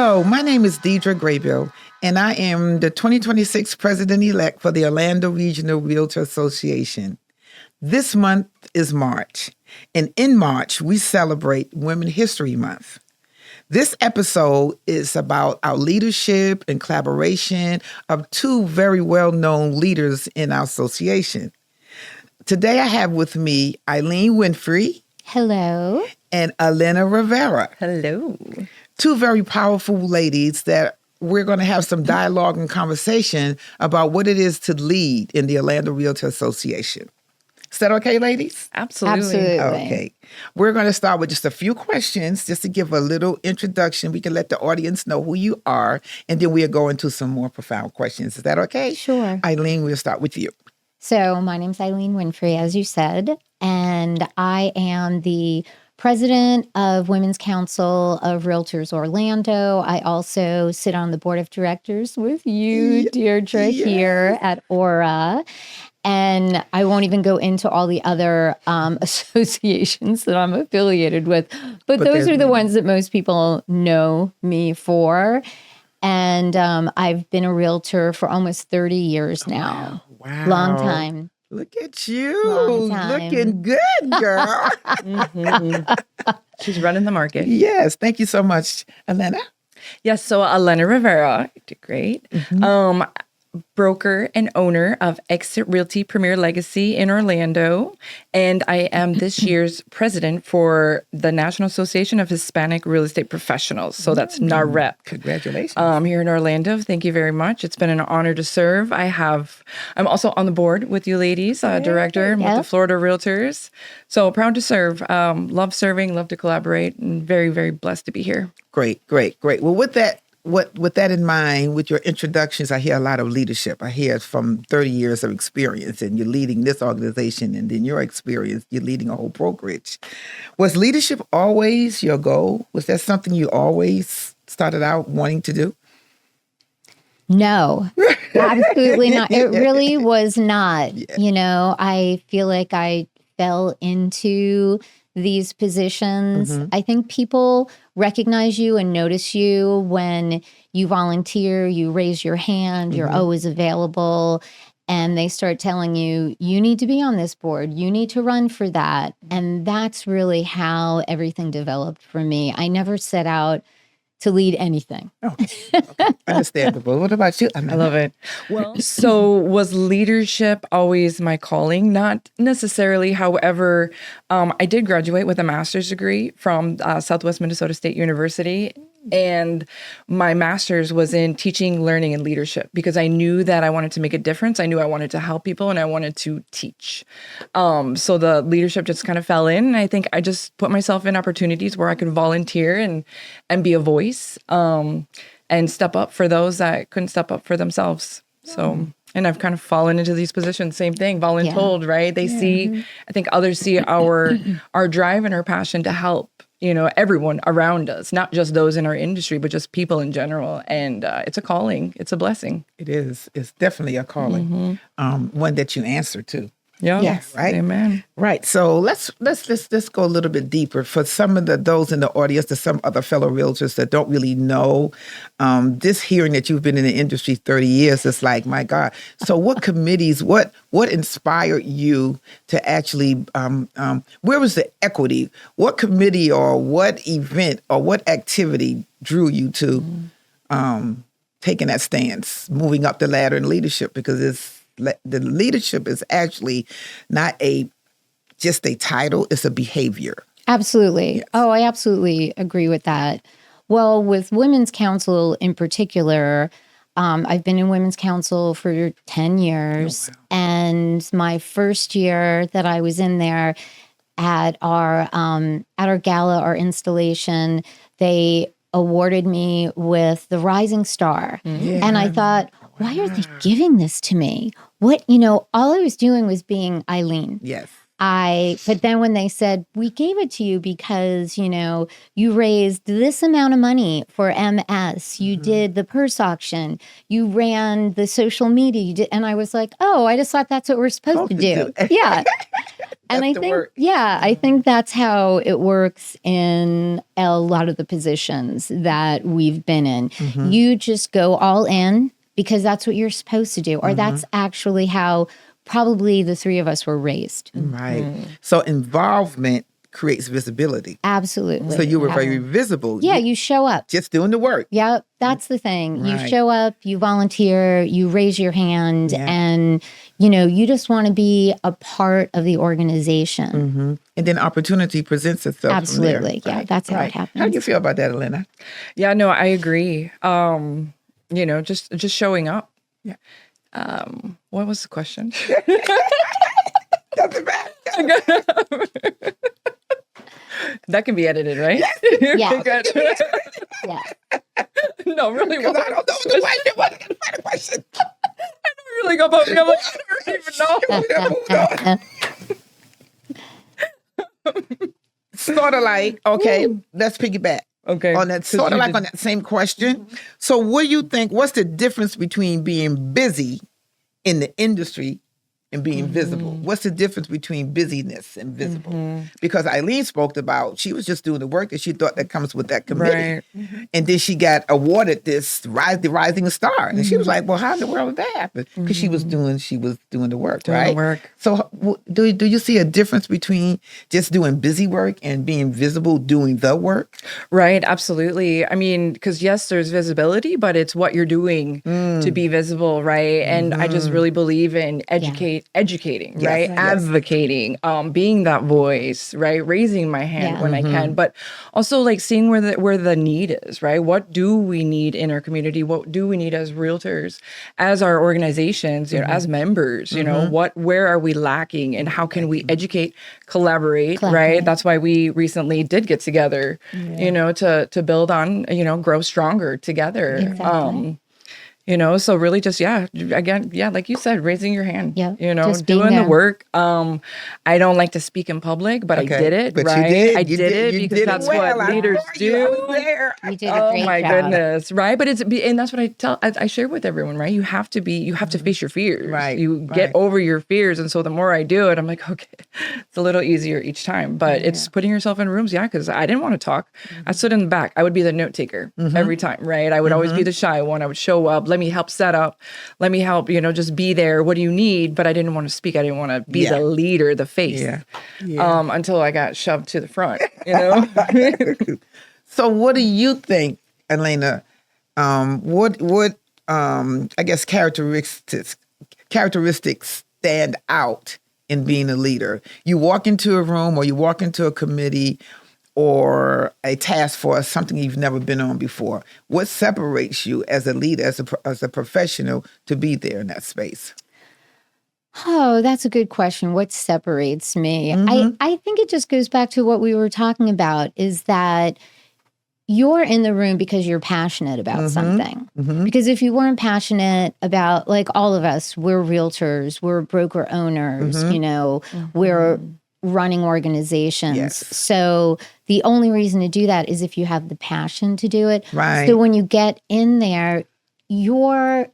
Hello, my name is Deidre Graybill, and I am the 2026 President-elect for the Orlando Regional Realtor Association. This month is March, and in March, we celebrate Women History Month. This episode is about our leadership and collaboration of two very well-known leaders in our association. Today, I have with me Eileen Winfrey. Hello. And Elena Rivera. Hello. Two very powerful ladies that we're going to have some dialogue and conversation about what it is to lead in the Orlando Realtor Association. Is that okay, ladies? Absolutely. Okay. We're going to start with just a few questions just to give a little introduction. We can let the audience know who you are, and then we'll go into some more profound questions. Is that okay? Sure. Eileen, we'll start with you. So my name's Eileen Winfrey, as you said, and I am the president of Women's Council of Realtors Orlando. I also sit on the board of directors with you, Deirdre, here at ORRA. And I won't even go into all the other associations that I'm affiliated with, but those are the ones that most people know me for. And I've been a realtor for almost 30 years now. Wow. Long time. Look at you. Looking good, girl. She's running the market. Yes. Thank you so much, Elena. Yes. So Elena Rivera, you did great. Broker and owner of Exit Realty Premier Legacy in Orlando. And I am this year's president for the National Association of Hispanic Real Estate Professionals. So that's NAREP. Congratulations. Here in Orlando. Thank you very much. It's been an honor to serve. I'm also on the board with you ladies, director with the Florida Realtors. So proud to serve. Love serving, love to collaborate, and very, very blessed to be here. Great. Well, with that in mind, with your introductions, I hear a lot of leadership. I hear from 30 years of experience, and you're leading this organization, and then your experience, you're leading a whole brokerage. Was leadership always your goal? Was that something you always started out wanting to do? No, absolutely not. It really was not. Yeah. You know, I feel like I fell into these positions. I think people recognize you and notice you when you volunteer, you raise your hand, you're always available, and they start telling you, you need to be on this board, you need to run for that. And that's really how everything developed for me. I never set out to lead anything. Okay. Understandable. What about you? I love it. Well, so was leadership always my calling? Not necessarily. However, I did graduate with a master's degree from Southwest Minnesota State University. And my master's was in teaching, learning, and leadership because I knew that I wanted to make a difference. I knew I wanted to help people and I wanted to teach. So the leadership just kind of fell in. And I think I just put myself in opportunities where I could volunteer and be a voice and step up for those that couldn't step up for themselves. So, and I've kind of fallen into these positions. Same thing, voluntold, right? They see, I think others see our drive and our passion to help. Everyone around us, not just those in our industry, but just people in general. And it's a calling. It's a blessing. It is. It's definitely a calling. One that you answer to. Yeah. Yes. Right. Amen. Right. So let's go a little bit deeper for some of those in the audience, to some other fellow realtors that don't really know. This hearing that you've been in the industry 30 years, it's like, my God. So what committees, what inspired you to actually, where was the equity? What committee or what event or what activity drew you to taking that stance, moving up the ladder in leadership? Because the leadership is actually not just a title, it's a behavior. Absolutely. Yes. Oh, I absolutely agree with that. Well, with Women's Council in particular, I've been in Women's Council for 10 years. Oh, wow. And my first year that I was in there at our gala, our installation, they awarded me with the Rising Star. Yeah. And I thought, why are they giving this to me? All I was doing was being Eileen. Yes. But then when they said, we gave it to you because, you raised this amount of money for MS, you did the purse auction, you ran the social media, and I was like, oh, I just thought that's what we're supposed to do. Yeah. And That's I the think, work. I think that's how it works in a lot of the positions that we've been in. You just go all in because that's what you're supposed to do, or that's actually how probably the three of us were raised. Right. So involvement creates visibility. Absolutely. So you were very visible. Yeah, you show up. Just doing the work. Yep, that's the thing. You Right. show up, you volunteer, you raise your hand, Yeah. and you just want to be a part of the organization. And then opportunity presents itself. Absolutely. From there. Yeah, that's how it happens. How do you feel about that, Elena? Yeah, no, I agree. Just showing up. Yeah. What was the question? Doesn't matter. That can be edited, right? Yeah. Good. Yeah. No, really. Because I don't know the question. What kind of question? Really go about me. I'm like, I don't even know. Sort of like, okay, let's piggyback. Okay. On that, sort of like on that same question. So what do you think, what's the difference between being busy in the industry and being visible? What's the difference between busyness and visible? Because Eileen spoke about, she was just doing the work that she thought that comes with that committee. Right. And then she got awarded the Rising Star. And she was like, well, how in the world did that happen? Because she was doing the work, Doing right? the work. So do you see a difference between just doing busy work and being visible, doing the work? Right, absolutely. I mean, because yes, there's visibility, but it's what you're doing to be visible, right? And I just really believe in educating, Yes, right? yes. Advocating, being that voice, right? Raising my hand Yeah. when I can, but also like seeing where the need is, right? What do we need in our community? What do we need as realtors, as our organizations, as members? Where are we lacking, and how can we educate, collaborate, right? That's why we recently did get together, to build on, grow stronger together. Exactly. So really just, like you said, raising your hand, Yeah, just being doing the there. work. I don't like to speak in public, but Okay. I did it, But you right? did. I You did it you because did it that's well. what I leaders saw you. I was do. there. You did a Oh great my job. goodness. Right. But and that's what I share with everyone, right? You have to face your fears. Right, You get right. over your fears. And so the more I do it, I'm like, okay, it's a little easier each time, but it's putting yourself in rooms. Yeah. Cause I didn't want to talk. I stood in the back. I would be the note taker every time. Right. I would always be the shy one. I would show up. Let me help set up. Let me help, just be there. What do you need? But I didn't want to speak. I didn't want to be the leader, the face. Yeah. Until I got shoved to the front, So what do you think, Elena? What I guess characteristics stand out in being a leader? You walk into a room, or you walk into a committee, or a task force, something you've never been on before. What separates you as a leader, as a professional, to be there in that space? Oh, that's a good question. What separates me? I think it just goes back to what we were talking about, is that you're in the room because you're passionate about something. Because if you weren't passionate about, like all of us, we're realtors, we're broker owners, we're running organizations. Yes. So the only reason to do that is if you have the passion to do it. Right. So when you get in there,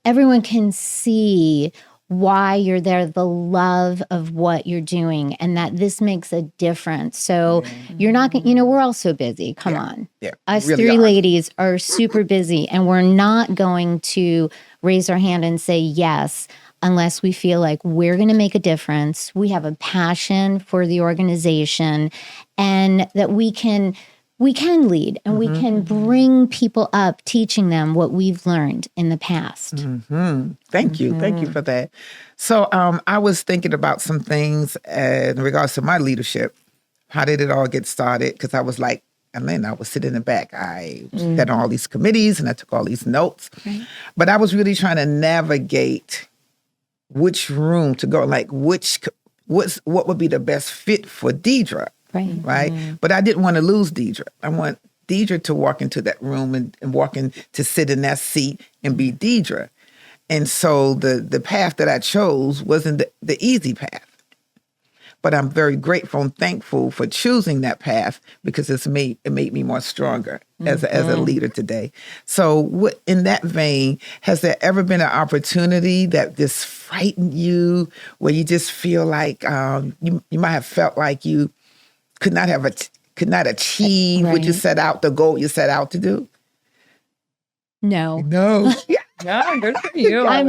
everyone can see why you're there, the love of what you're doing, and that this makes a difference. So you're not going to, we're all so busy. Come on. Yeah, Us really three are. ladies are super busy, and we're not going to raise our hand and say yes unless we feel like we're going to make a difference. We have a passion for the organization, and that we can lead, and we can bring people up, teaching them what we've learned in the past. Thank you. Thank you for that. So I was thinking about some things in regards to my leadership. How did it all get started? Because I was like, Elena, I was sitting in the back. I sat on all these committees and I took all these notes. Right. But I was really trying to navigate which room to go, like what would be the best fit for Deidre. Right. But I didn't want to lose Deidre. I want Deidre to walk into that room and to sit in that seat and be Deidre. And so the path that I chose wasn't the easy path. but I'm very grateful and thankful for choosing that path because it made me more stronger as a leader today. So in that vein, has there ever been an opportunity that just frightened you, where you just feel like you might have felt like you could not achieve what you set out, the goal you set out to do? No. No. Yeah, good for you. I'm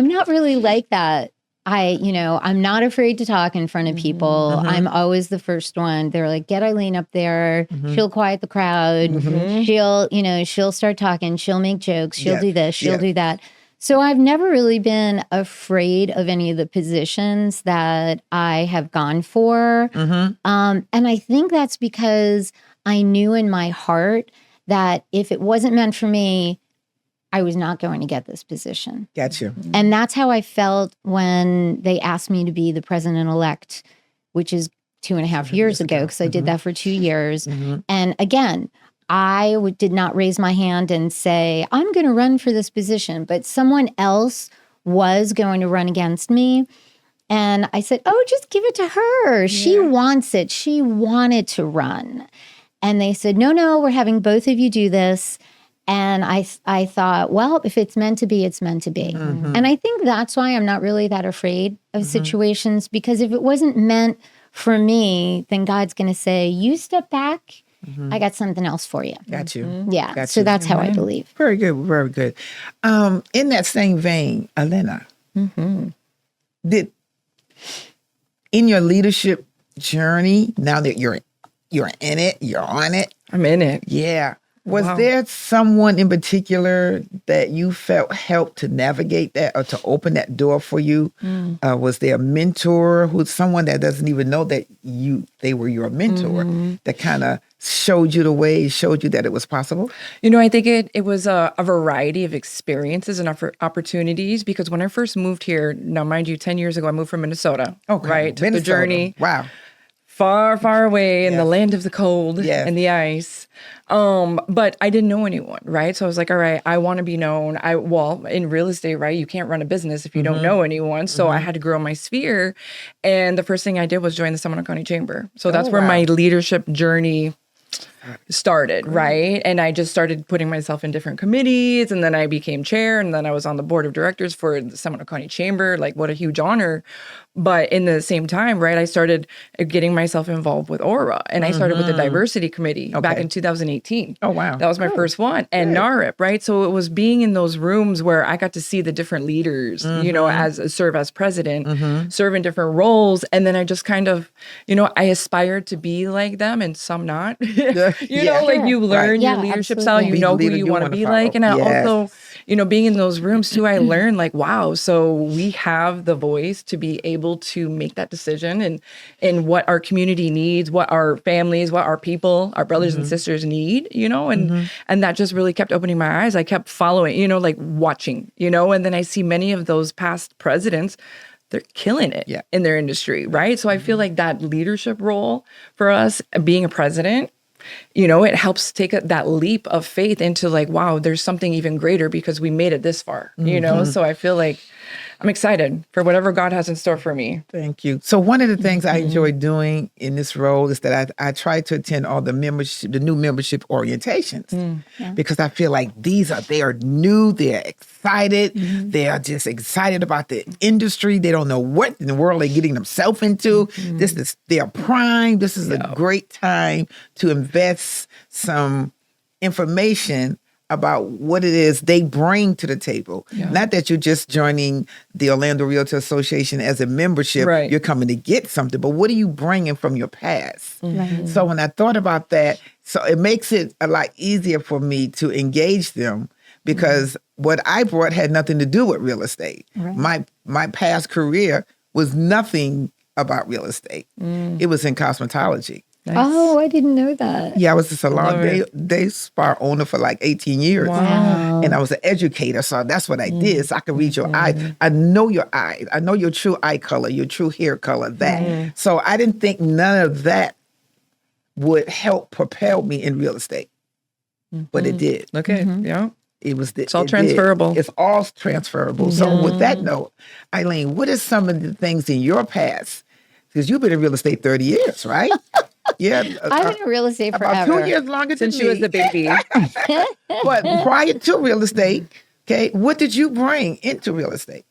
not really like that. I'm not afraid to talk in front of people. I'm always the first one. They're like, get Eileen up there. She'll quiet the crowd. She'll start talking. She'll make jokes. She'll do this. She'll do that. So I've never really been afraid of any of the positions that I have gone for. And I think that's because I knew in my heart that if it wasn't meant for me, I was not going to get this position. Gotcha. And that's how I felt when they asked me to be the president-elect, which is 2.5 years ago, because I did that for 2 years. And again, I did not raise my hand and say, I'm going to run for this position, but someone else was going to run against me. And I said, oh, just give it to her. She wants it. She wanted to run. And they said, no, we're having both of you do this. And I thought, well, if it's meant to be, it's meant to be. And I think that's why I'm not really that afraid of situations, because if it wasn't meant for me, then God's going to say, you step back. I got something else for you. Got you. Yeah. Got So you. that's how I believe. Very good. Very good. In that same vein, Elena, did in your leadership journey, now that you're in it, you're on it. I'm in it. Yeah. Was there someone in particular that you felt helped to navigate that or to open that door for you? Was there a mentor, someone that doesn't even know that they were your mentor, that kind of showed you the way, showed you that it was possible? I think it was a variety of experiences and opportunities, because when I first moved here, now mind you, 10 years ago, I moved from Minnesota. Okay. Right? Took the Minnesota. journey. Wow. Far, far away in the land of the cold Yes. and the ice. But I didn't know anyone, right? So I was like, all right, I want to be known. In real estate, right, you can't run a business if you don't know anyone. So I had to grow my sphere. And the first thing I did was join the Seminole County Chamber. So that's where my leadership journey started, right? And I just started putting myself in different committees, and then I became chair, and then I was on the board of directors for the Seminole County Chamber. Like, what a huge honor. But in the same time, right, I started getting myself involved with ORRA, and I started with the diversity committee back in 2018. Oh, wow. That was my first one. And NARIP, right? So it was being in those rooms where I got to see the different leaders, serve as president, serve in different roles. And then I just kind of, I aspired to be like them, and some not. You learn your leadership style, you know who you want to be like. And I also, being in those rooms too, I learned like, wow, so we have the voice to be able to make that decision and what our community needs, what our families, what our people, our brothers and sisters need, and that just really kept opening my eyes. I kept following, like watching, and then I see many of those past presidents, they're killing it in their industry, right? So I feel like that leadership role for us, being a president, it helps take that leap of faith into like, wow, there's something even greater because we made it this far, So I feel like I'm excited for whatever God has in store for me. Thank you. So one of the things I enjoy doing in this role is that I try to attend all the new membership orientations, because I feel like they are new, they're excited, they are just excited about the industry. They don't know what in the world they're getting themselves into. This is their prime. This is a great time to invest some information about what it is they bring to the table. Not that you're just joining the Orlando Realtor Association as a membership, you're coming to get something, but what are you bringing from your past? So when I thought about that, so it makes it a lot easier for me to engage them, because what I brought had nothing to do with real estate. My past career was nothing about real estate. It was in cosmetology. Nice. Oh, I didn't know that. Yeah, I was a salon day spa owner for like 18 years. Wow. And I was an educator, so that's what I did. So I could read your eyes. I know your eyes. I know your true eye color, your true hair color, that. So I didn't think none of that would help propel me in real estate. But it did. Okay, It's all transferable. It's all transferable. So with that note, Eileen, what are some of the things in your past? Because you've been in real estate 30 years, right? Yeah. I've been in real estate about forever. 2 years longer Since than she was me. a baby. But prior to real estate, okay, what did you bring into real estate?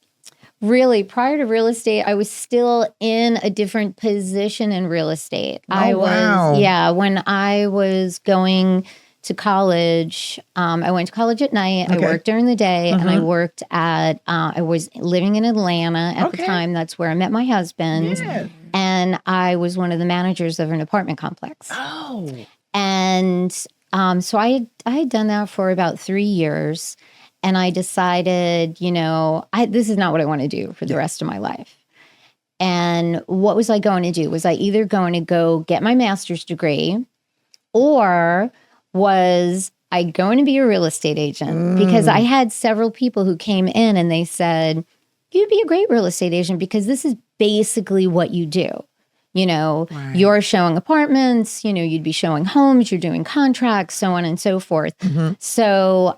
Really, prior to real estate, I was still in a different position in real estate. Wow. When I was going to college, I went to college at night. Okay. I worked during the day, and I worked at, I was living in Atlanta at the time. That's where I met my husband. Yes. And I was one of the managers of an apartment complex. Oh. And so I had done that for about 3 years. And I decided, this is not what I want to do for the rest of my life. And what was I going to do? Was I either going to go get my master's degree, or was I going to be a real estate agent? Because I had several people who came in and they said, you'd be a great real estate agent because this is basically what you do. You're showing apartments, you'd be showing homes, you're doing contracts, so on and so forth. So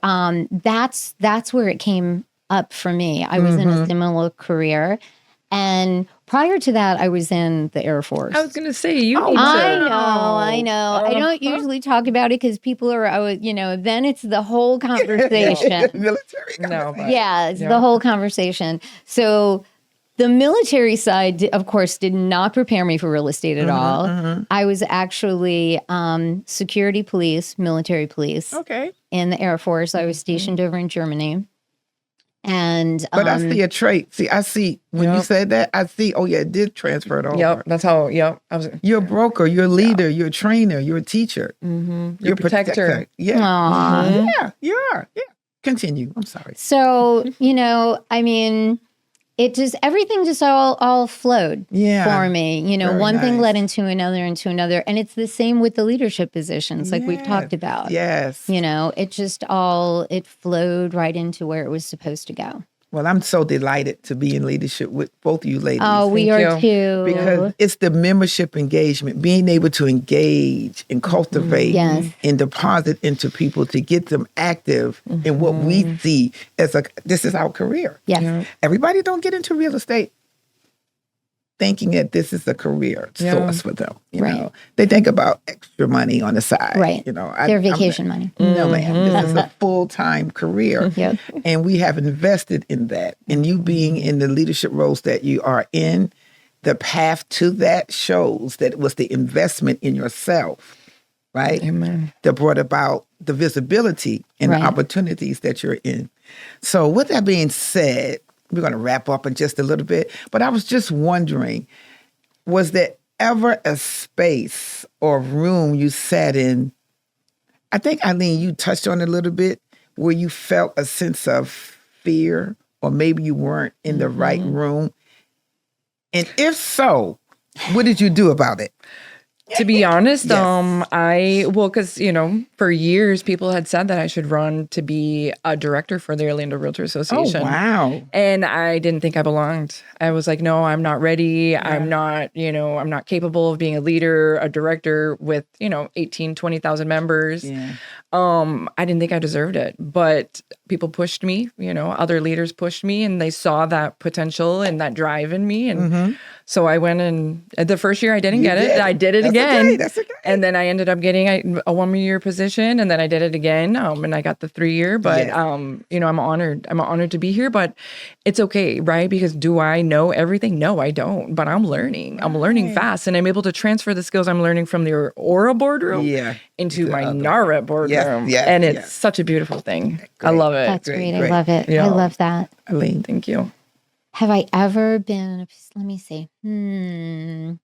that's where it came up for me. I was in a similar career. And prior to that, I was in the Air Force. I was going to say, you need to. I know. I don't usually talk about it because people are, then it's the whole conversation. Military. No, but, It's the whole conversation. So the military side, of course, did not prepare me for real estate at all. I was actually security police, military police in the Air Force. I was stationed over in Germany. And but I see a trait. See, I see when you said that, I see, it did transfer it over. Yep, that's how, You're a broker, you're a leader, you're a trainer, you're a teacher. You're a protector. Yeah. Yeah, you are. Yeah. Continue. I'm sorry. So, everything just all flowed for me. Very one thing nice. led into another. And it's the same with the leadership positions, like we've talked about. Yes. It flowed right into where it was supposed to go. Well, I'm so delighted to be in leadership with both of you ladies. Oh, we are too. Because it's the membership engagement, being able to engage and cultivate and deposit into people to get them active in what we see as this is our career. Yes. Everybody don't get into real estate thinking that this is a career source for them. You know, they think about extra money on the side. Right. Their vacation money. No, ma'am. This is a full-time career. And we have invested in that. And you being in the leadership roles that you are in, the path to that shows that it was the investment in yourself, right? Amen. That brought about the visibility and the opportunities that you're in. So with that being said, we're going to wrap up in just a little bit. But I was just wondering, was there ever a space or room you sat in? I think, Eileen, you touched on it a little bit, where you felt a sense of fear, or maybe you weren't in the right room. And if so, what did you do about it? To be honest, because, for years people had said that I should run to be a director for the Orlando Realtor Association. Oh, wow. And I didn't think I belonged. I was like, no, I'm not ready. I'm not, I'm not capable of being a leader, a director with, 18, 20,000 members. I didn't think I deserved it, but people pushed me, other leaders pushed me, and they saw that potential and that drive in me. And so I went, and the first year I didn't get it. I did it again. That's okay. And then I ended up getting a 1 year position, and then I did it again. And I got the 3 year, but, I'm honored. I'm honored to be here, but it's okay, right? Because do I know everything? No, I don't, but I'm learning. I'm learning fast, and I'm able to transfer the skills I'm learning from the ORRA boardroom into my NARA boardroom. And it's such a beautiful thing. I love it. That's great. I love it. I love that. Eileen, thank you. Have I ever been, let me see. I'm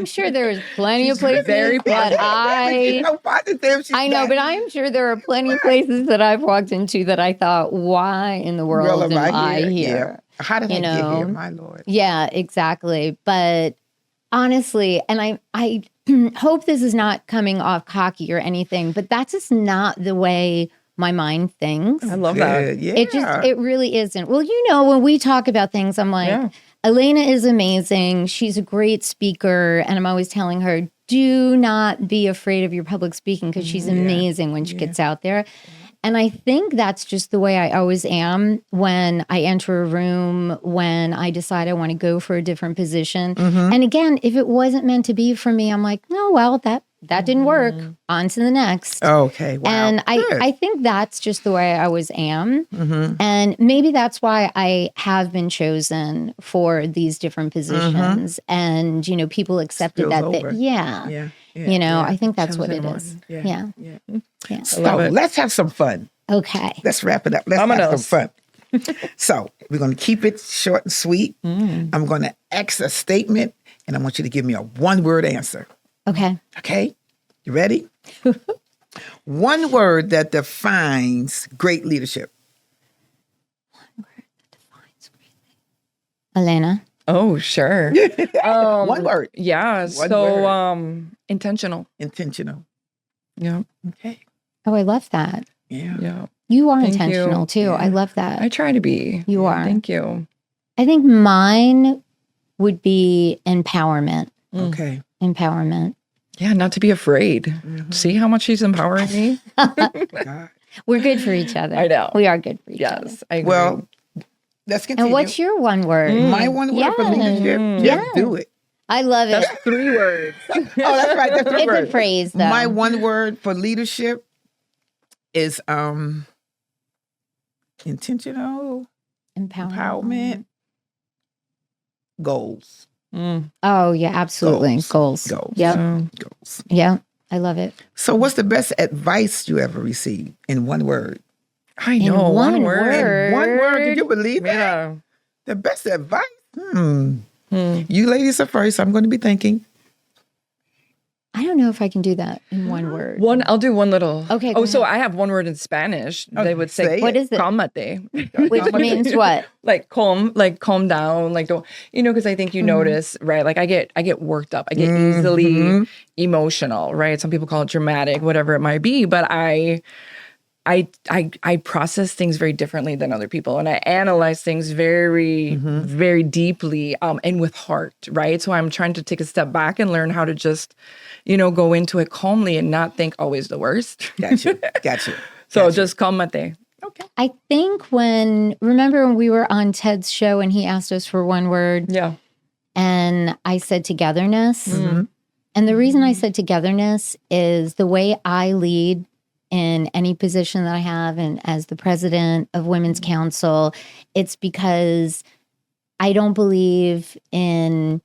sure there's plenty of places that I know, but I'm sure there are plenty of places that I've walked into that I thought, why in the world am I here? How did I get here, my Lord? Yeah, exactly. But honestly, and I hope this is not coming off cocky or anything, but that's just not the way my mind thinks. I love that. Yeah. It really isn't. Well, when we talk about things, I'm like, Elena is amazing. She's a great speaker. And I'm always telling her, do not be afraid of your public speaking, because she's amazing when she gets out there. And I think that's just the way I always am when I enter a room, when I decide I want to go for a different position. And again, if it wasn't meant to be for me, I'm like, no, well, that didn't work. On to the next. Okay, wow. And I think that's just the way I always am. And maybe that's why I have been chosen for these different positions. And, you know, people accepted Spills that. over. Yeah. You know, I think that's what it is. Yeah. So let's have some fun. Okay. Let's wrap it up. Let's have some fun. So we're going to keep it short and sweet. I'm going to ask a statement, and I want you to give me a one-word answer. Okay. Okay? You ready? One word that defines great leadership. Elena. Oh, sure. One word. Yeah. One so word. Intentional. Intentional. Yeah. Okay. Oh, I love that. Yeah. Yeah. You are Thank intentional you. too. Yeah. I love that. I try to be. You are. Thank you. I think mine would be empowerment. Okay. Empowerment. Yeah, not to be afraid. See how much he's empowering me? God. We're good for each other. I know. We are good for each other. Yes. I agree. Well, let's continue. And what's your one word? My one word for leadership? Just Yeah. do it. I love it. That's 3 words. Oh, that's right. That's the It's word. a phrase, though. My one word for leadership is intentional, empowerment, goals. Oh, yeah, absolutely. Goals. Yep. Goals. Yeah. I love it. So what's the best advice you ever received in one word? I know. In one word. In one word, did you believe that? Yeah. The best advice? You ladies are first. I'm going to be thinking. I don't know if I can do that in one word. I'll do one little. Okay, Oh, go so ahead. I have one word in Spanish. Okay, They would say, What is it? Cálmate. Which means what? Like calm down, like don't, because I think you notice, right? Like I get worked up. I get easily emotional, right? Some people call it dramatic, whatever it might be, but I process things very differently than other people, and I analyze things very, very deeply, and with heart, right? So I'm trying to take a step back and learn how to just, go into it calmly and not think always the worst. Gotcha. So just cálmate. Okay. I think remember when we were on Ted's show and he asked us for one word? Yeah. And I said togetherness. And the reason I said togetherness is the way I lead in any position that I have, and as the president of Women's Council, it's because I don't believe in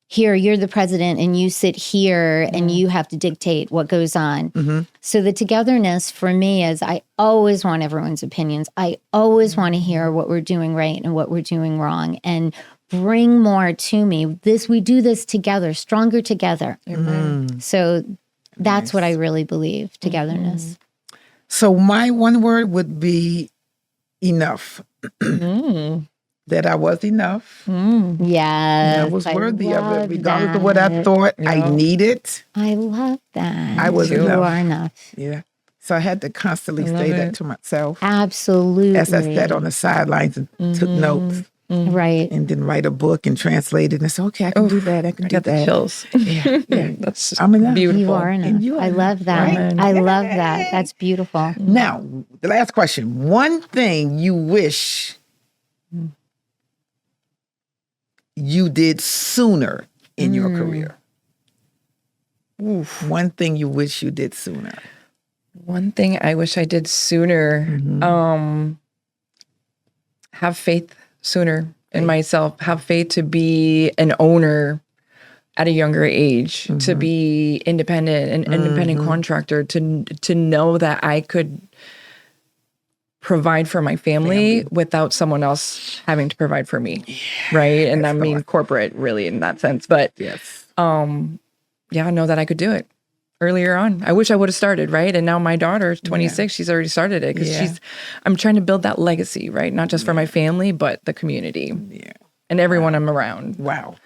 here, you're the president and you sit here and you have to dictate what goes on. So the togetherness for me is I always want everyone's opinions. I always want to hear what we're doing right and what we're doing wrong, and bring more to me. We do this together, stronger together. So that's what I really believe, togetherness. So my one word would be enough. That I was enough. Yes. I was worthy of love it, regardless of what I thought I needed. I love that. I was You enough. are enough. Yeah. So I had to constantly say that to myself. Absolutely. As I sat on the sidelines and took notes. Right. And then write a book and translate it and say, okay, I can do that. I can do Got the that. chills. Yeah. That's I'm enough. beautiful. You are enough. you are I love that. Right? I love that. That's beautiful. Now, the last question. One thing you wish you did sooner in your career. One thing you wish you did sooner. One thing I wish I did sooner, have faith sooner in myself, have faith to be an owner at a younger age, to be independent, an independent contractor, to know that I could provide for my family without someone else having to provide for me. Right. And I mean corporate really in that sense. But know that I could do it earlier on. I wish I would have started, right? And now my daughter's 26, she's already started it because I'm trying to build that legacy, right? Not just for my family, but the community and everyone I'm around. Wow.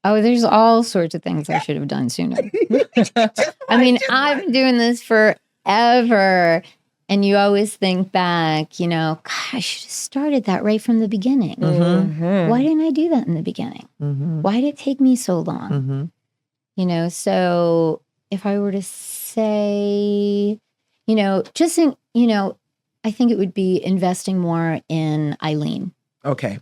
Oh, there's all sorts of things I should have done sooner. I mean, I've been doing this forever. And you always think back, gosh, I should have started that right from the beginning. Why didn't I do that in the beginning? Why did it take me so long? So if I were to say, just in, I think it would be investing more in Eileen. Okay.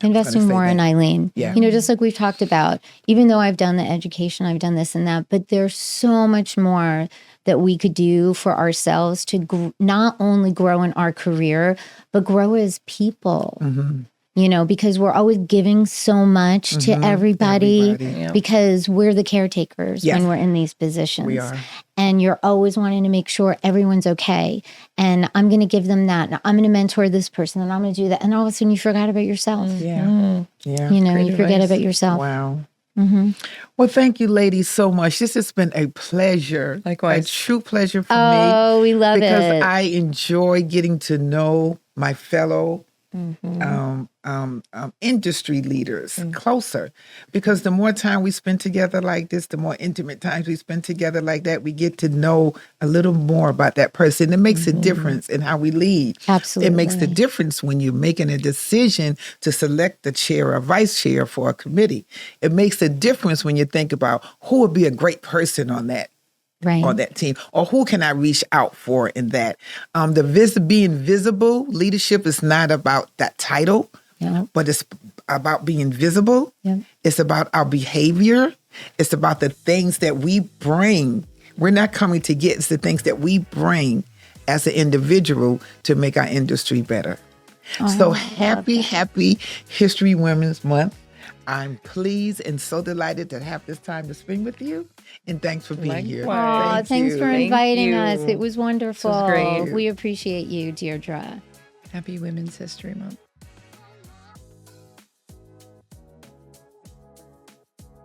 Investing more in Eileen. Yeah. Just like we've talked about, even though I've done the education, I've done this and that, but there's so much more that we could do for ourselves to not only grow in our career, but grow as people. Because we're always giving so much to everybody. Because we're the caretakers when we're in these positions. We are. And you're always wanting to make sure everyone's okay. And I'm going to give them that. And I'm going to mentor this person and I'm going to do that. And all of a sudden you forgot about yourself. Yeah. Yeah. You forget about yourself. Wow. Well, thank you, ladies, so much. This has been a pleasure. Likewise. A true pleasure for me. Oh, we love because it. I enjoy getting to know my fellow industry leaders closer, because the more time we spend together like this, the more intimate times we spend together like that, we get to know a little more about that person. It makes a difference in how we lead. Absolutely. It makes the difference when you're making a decision to select the chair or vice chair for a committee. It makes a difference when you think about who would be a great person on that. On that team, or who can I reach out for in that? Being visible, leadership is not about that title, but it's about being visible. It's about our behavior. It's about the things that we bring. We're not coming to get, it's the things that we bring as an individual to make our industry better. So happy History Women's Month. I'm pleased and so delighted to have this time to spend with you. And thanks for being here. Thanks for inviting us. It was wonderful. This was great. We appreciate you, Deirdre. Happy Women's History Month.